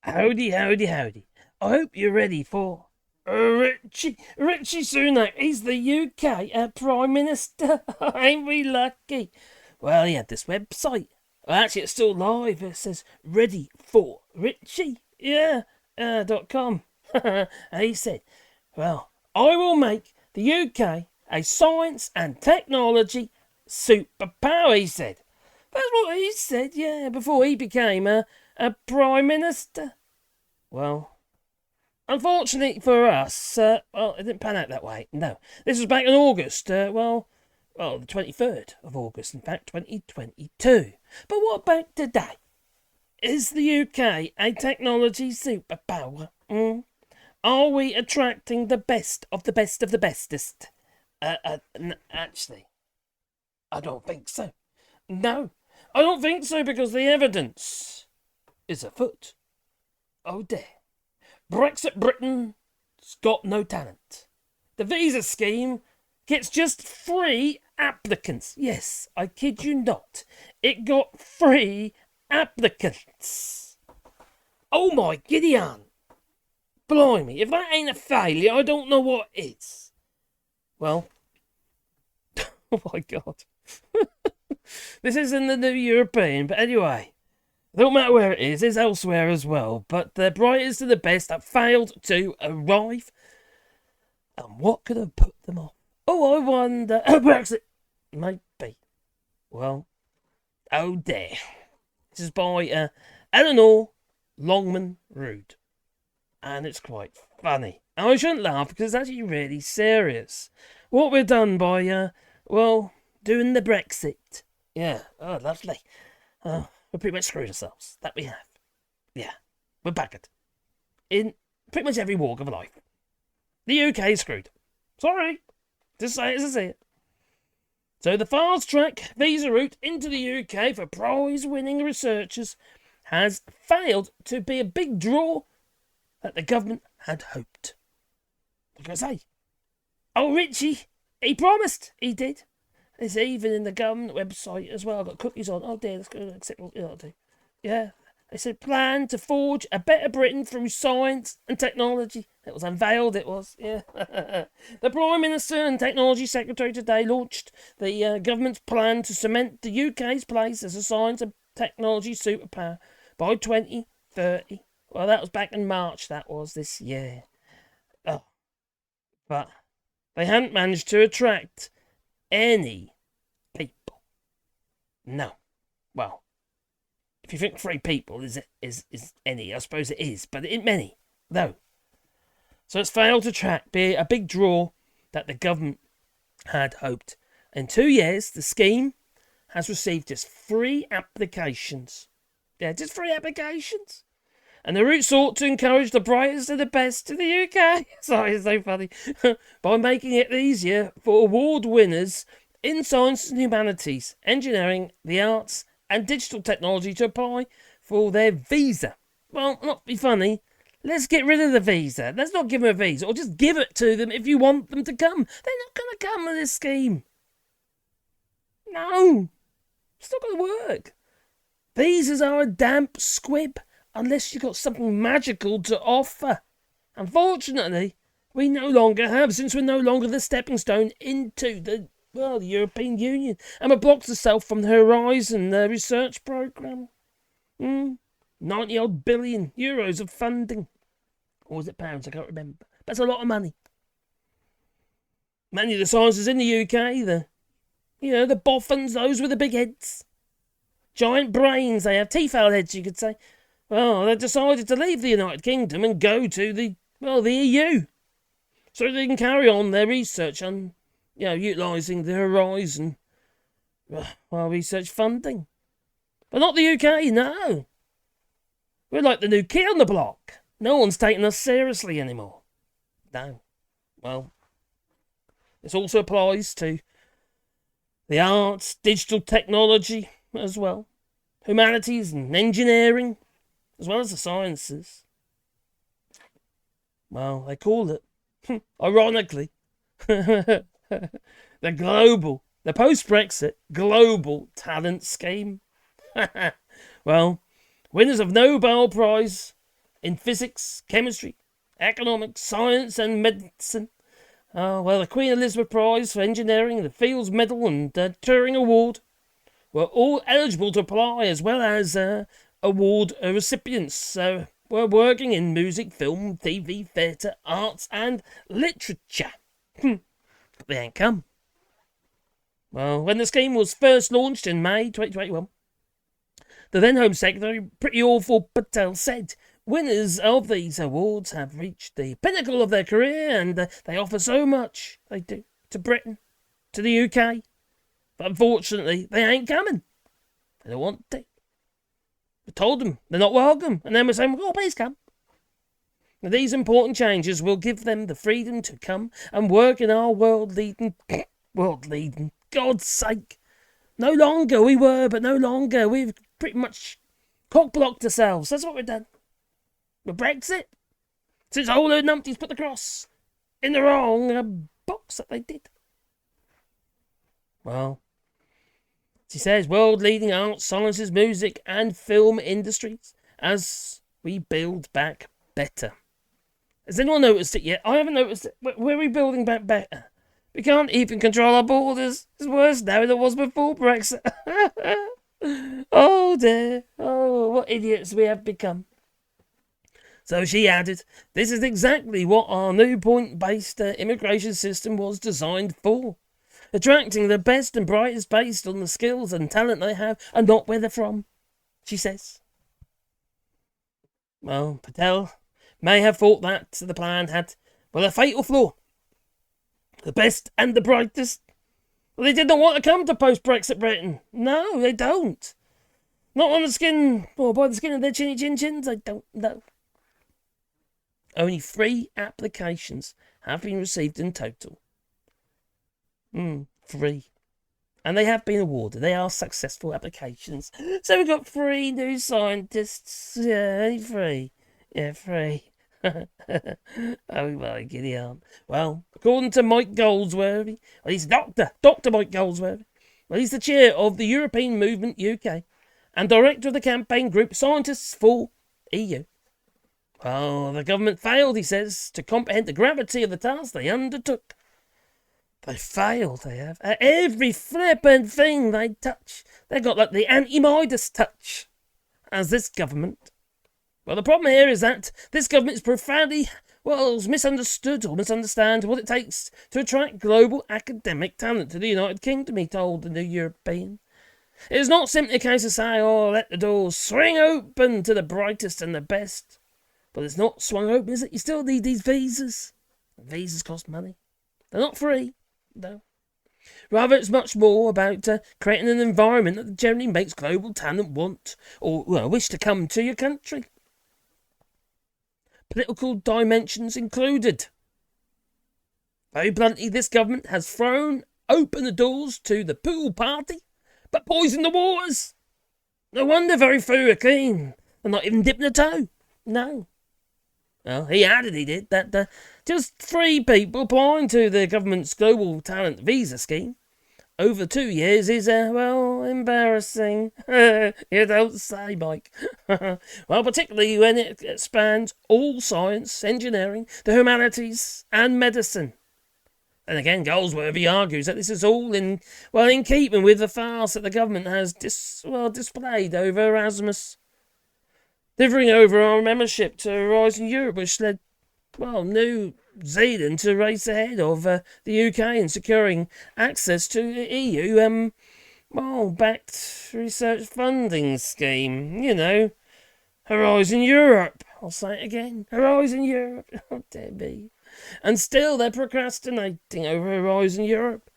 Howdy, howdy, howdy. I hope you're ready for Richie Sunak. He's the UK Prime Minister. Ain't we lucky? Well, he had this website. Well, actually, it's still live. It says ready for Richie. Yeah, .com. And he said, well, I will make the UK a science and technology superpower, he said. That's what he said, yeah, before he became a Prime Minister. Well, unfortunately for us, well, it didn't pan out that way. No, this was back in August. Well, the 23rd of August, in fact, 2022. But what about today? Is the UK a technology superpower? Are we attracting the best of the best of the bestest? Actually, I don't think so. No, I don't think so because the evidence is afoot. Oh dear. Brexit Britain's got no talent. The visa scheme gets just 3 applicants. Yes, I kid you not. It got 3 applicants. Oh my Gideon. Blimey, if that ain't a failure, I don't know what is. Well, oh my God. This isn't the new European, but anyway. It don't matter where it is, it's elsewhere as well. But the brightest of the best have failed to arrive. And what could have put them off? Oh, I wonder. Brexit. Maybe. Well, oh dear. This is by Eleanor Longman Rood. And it's quite funny. And I shouldn't laugh because it's actually really serious. What we've done by, doing the Brexit. Yeah, oh, lovely. We pretty much screwed ourselves. That we have. Yeah, we're buggered. In pretty much every walk of life. The UK is screwed. Sorry. Just say it as I see it. So the fast-track visa route into the UK for prize-winning researchers has failed to be a big draw that the government had hoped. What can I say? Oh, Richie, he promised. He did. It's even in the government website as well. I've got cookies on. Oh dear, let's go accept what I'll do. Yeah. They said plan to forge a better Britain through science and technology. It was unveiled, it was. Yeah. The Prime Minister and Technology Secretary today launched the government's plan to cement the UK's place as a science and technology superpower by 2030. Well, that was back in March, that was this year. Oh. But they hadn't managed to attract any people. No. Well, if you think 3 people is any, I suppose it is, but it ain't many. No. So it's failed to be a big draw that the government had hoped. In 2 years, the scheme has received just 3 applications. Yeah, just 3 applications. And the route sought to encourage the brightest and the best in the UK. Sorry, it's so funny. By making it easier for award winners in science and humanities, engineering, the arts, and digital technology to apply for their visa. Well, not be funny. Let's get rid of the visa. Let's not give them a visa, or just give it to them if you want them to come. They're not going to come with this scheme. No. It's not going to work. Visas are a damp squib unless you've got something magical to offer. Unfortunately, we no longer have, since we're no longer the stepping stone into the European Union, and it blocks itself from the Horizon research programme. 90-odd billion euros of funding. Or was it pounds? I can't remember. That's a lot of money. Many of the sciences in the UK, the boffins, those with the big heads. Giant brains, they have teeth-out heads, you could say. Well, they decided to leave the United Kingdom and go to the EU. So they can carry on their research on, utilising the Horizon research funding. But not the UK, no. We're like the new kid on the block. No one's taking us seriously anymore. No. Well, this also applies to the arts, digital technology as well, humanities and engineering, as well as the sciences. Well, they call it, ironically, the post-Brexit global talent scheme. Well, winners of Nobel Prize in physics, chemistry, economics, science and medicine. Well, the Queen Elizabeth Prize for Engineering, the Fields Medal and the Turing Award were all eligible to apply, as well as award recipients were working in music, film, TV, theatre, arts and literature. But they ain't come. Well, when the scheme was first launched in May 2021, the then Home Secretary, Pretty Awful Patel, said winners of these awards have reached the pinnacle of their career and they offer so much, they do, to Britain, to the UK. But unfortunately, they ain't coming. They don't want to. We told them they're not welcome, and then we're saying, oh, please come. Now, these important changes will give them the freedom to come and work in our world-leading, God's sake. No longer we were, but no longer. We've pretty much cock-blocked ourselves. That's what we've done. With Brexit. Since all the numpties put the cross in the wrong box that they did. Well, she says, world-leading arts, sciences, music and film industries as we build back better. Has anyone noticed it yet? I haven't noticed it. We're rebuilding back better. We can't even control our borders. It's worse now than it was before Brexit. Oh dear. Oh, what idiots we have become. So she added, this is exactly what our new point-based immigration system was designed for. Attracting the best and brightest based on the skills and talent they have and not where they're from, she says. Well, Patel may have thought that the plan had, a fatal flaw. The best and the brightest. Well, they did not want to come to post-Brexit Britain. No, they don't. Not on the skin, or by the skin of their chinny chin chins, I don't know. Only 3 applications have been received in total. 3. And they have been awarded. They are successful applications. So we've got 3 new scientists. Yeah, only 3. Yeah, 3. Oh my giddy aunt. Well, according to Mike Goldsworthy, he's Dr. Mike Goldsworthy. Well, he's the chair of the European Movement UK and director of the campaign group Scientists for EU. Well, the government failed, he says, to comprehend the gravity of the task they undertook. They failed, they have. At every flippin' thing they touch, they got like the anti-Midas touch, as this government. Well, the problem here is that this government is profoundly, misunderstood or misunderstand what it takes to attract global academic talent to the United Kingdom, he told the New European. It is not simply a case of saying, let the doors swing open to the brightest and the best. But it's not swung open, is it? You still need these visas. Visas cost money. They're not free, no. Rather, it's much more about creating an environment that generally makes global talent want or wish to come to your country. Political dimensions included. Very bluntly, this government has thrown open the doors to the pool party, but poisoned the waters. No wonder very few are clean. They're not even dipping a toe. No. Well, he added, he did, that just 3 people applying to the government's Global Talent Visa Scheme over 2 years is, embarrassing. You don't say, Mike. Well, particularly when it spans all science, engineering, the humanities and medicine. And again, Goldsworthy argues that this is all in keeping with the farce that the government has displayed over Erasmus. Delivering over our membership to Horizon Europe, which led, New Zealand to race ahead of the UK in securing access to the EU, backed research funding scheme. Horizon Europe. I'll say it again. Horizon Europe. Oh, dear me. And still they're procrastinating over Horizon Europe.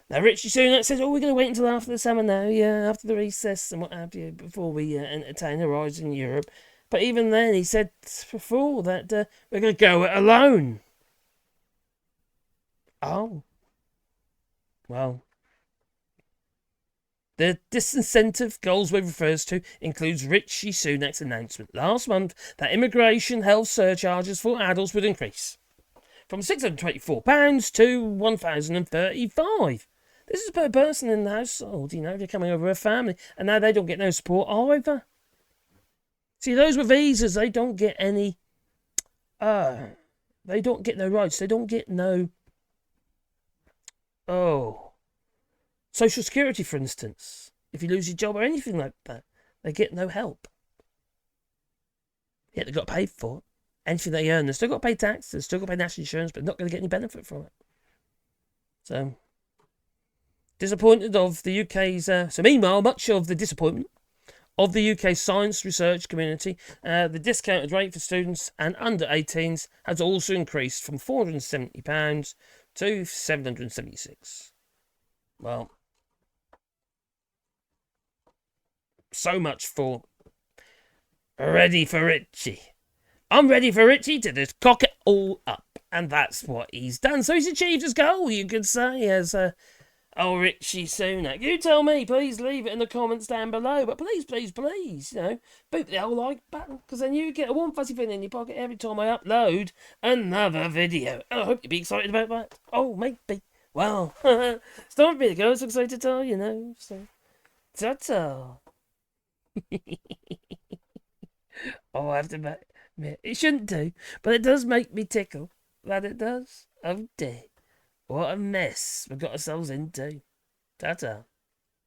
Now, Richie Sunak says, we're going to wait until after the summer now, after the recess and what have you, before we entertain Horizon Europe. But even then, he said before that we're going to go it alone. Oh. Well. The disincentive Goldsworthy refers to includes Richie Sunak's announcement last month that immigration health surcharges for adults would increase from £624 to £1,035. This is per person in the household, they're coming over a family, and now they don't get no support either. See, those with visas, they don't get any. They don't get no rights. They don't get no. Oh, Social Security, for instance. If you lose your job or anything like that, they get no help. Yet they've got to pay for it. Anything they earn, they've still got to pay tax, they've still got to pay national insurance, but not going to get any benefit from it. So, disappointed of the UK's. So, meanwhile, much of the disappointment of the UK science research community, the discounted rate for students and under 18s has also increased from £470 to £776. Well, so much for ready for Richie. I'm ready for Richie to just cock it all up. And that's what he's done. So he's achieved his goal, you could say, as Richie Sunak. You tell me, please leave it in the comments down below. But please, boot the old like button, because then you get a warm fuzzy feeling in your pocket every time I upload another video. And I hope you'll be excited about that. Oh, maybe. Well, it's not really good. So excited to tell, So, ta-ta. I have to admit, it shouldn't do, but it does make me tickle. That it does. Oh dear. What a mess we've got ourselves into. Ta-ta.